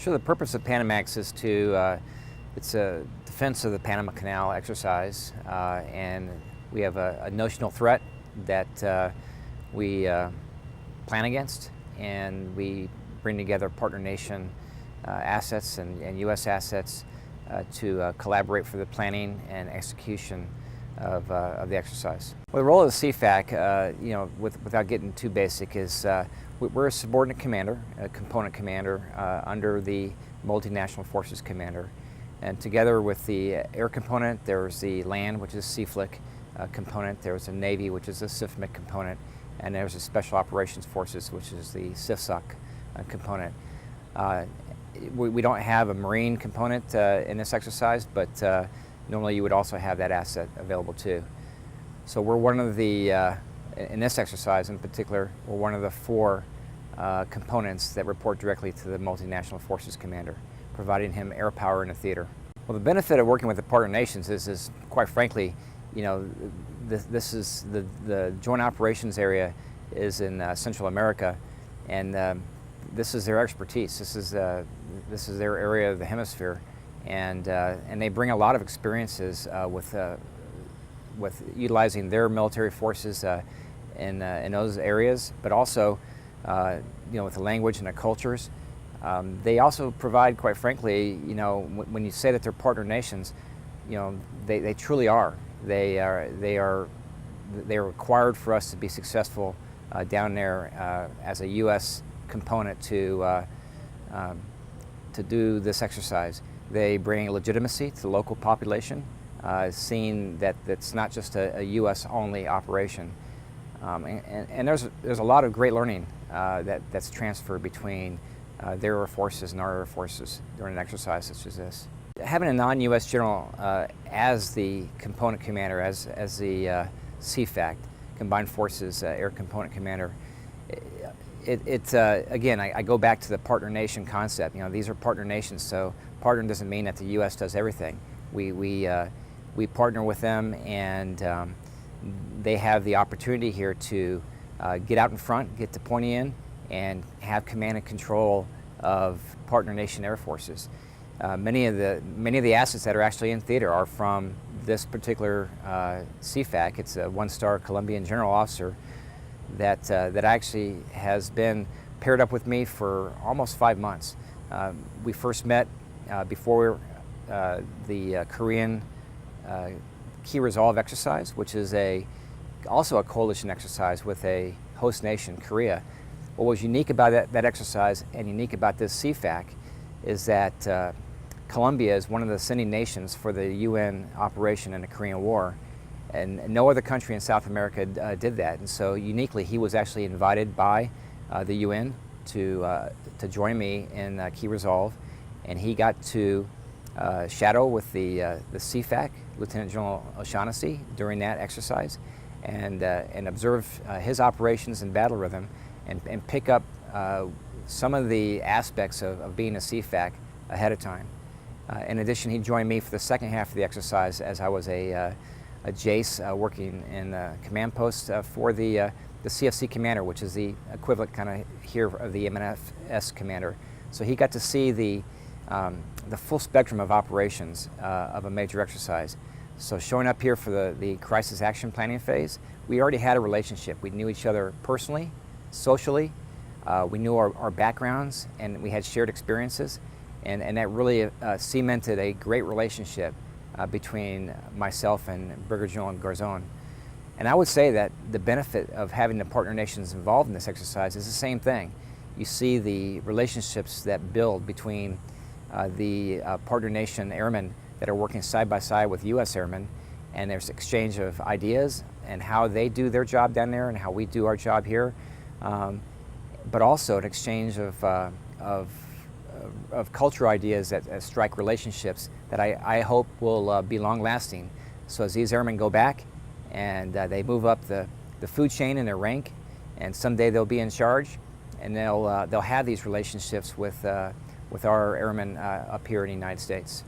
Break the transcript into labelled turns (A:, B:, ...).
A: Sure, the purpose of PANAMAX is to, it's a defense of the Panama Canal exercise, and we have a notional threat that we plan against, and we bring together partner nation assets and U.S. assets to collaborate for the planning and execution of the exercise. Well, the role of the CFAC, without getting too basic, is we're a subordinate commander, a component commander under the Multinational Forces Commander. And together with the air component, there's the land, which is CFLIC component, there's a Navy, which is the CIFMIC component, and there's a Special Operations Forces, which is the CIFSOC component. We don't have a Marine component in this exercise, but normally you would also have that asset available too. So we're one of the, in this exercise in particular, we're one of the 4 components that report directly to the Multinational Forces Commander, providing him air power in the theater. Well, the benefit of working with the partner nations is quite frankly, this is the Joint Operations Area is in Central America, and this is their expertise. This is their area of the hemisphere, and they bring a lot of experiences with utilizing their military forces in those areas, but also with the language and the cultures. They also provide, quite frankly, when you say that they're partner nations, they truly are. They are required for us to be successful down there as a U.S. component to do this exercise. They bring legitimacy to the local population, seeing that it's not just a U.S. only operation. And there's a lot of great learning that's transferred between their air forces and our air forces during an exercise such as this. Having a non-U.S. general as the component commander, as the CFAC, Combined Forces Air Component Commander, again, I go back to the partner nation concept. These are partner nations, so partner doesn't mean that the U.S. does everything. We partner with them, and they have the opportunity here to get out in front, get to pointy in, and have command and control of partner nation air forces. Many of the assets that are actually in theater are from this particular CFAC. It's a 1-star Colombian general officer that actually has been paired up with me for almost 5 months. We first met before the Korean Key Resolve exercise, which is also a coalition exercise with a host nation, Korea. What was unique about that exercise and unique about this CFAC is that Colombia is one of the sending nations for the UN operation in the Korean War, and no other country in South America did that. And so uniquely, he was actually invited by the UN to join me in Key Resolve, and he got to shadow with the CFAC, Lieutenant General O'Shaughnessy, during that exercise, and observe his operations and battle rhythm, and pick up some of the aspects of being a CFAC ahead of time. In addition, he joined me for the second half of the exercise as I was a JACE working in the command post for the CFC commander, which is the equivalent kind of here of the MNFS commander. So he got to see the full spectrum of operations of a major exercise. So showing up here for the crisis action planning phase, we already had a relationship. We knew each other personally, socially, we knew our backgrounds, and we had shared experiences, and that really cemented a great relationship between myself and Brigadier General Garzon. And I would say that the benefit of having the partner nations involved in this exercise is the same thing. You see the relationships that build between the partner nation airmen that are working side by side with U.S. airmen, and there's exchange of ideas and how they do their job down there and how we do our job here, but also an exchange of cultural ideas that strike relationships that I hope will be long-lasting. So as these airmen go back and they move up the food chain in their rank, and someday they'll be in charge, and they'll have these relationships with our airmen up here in the United States.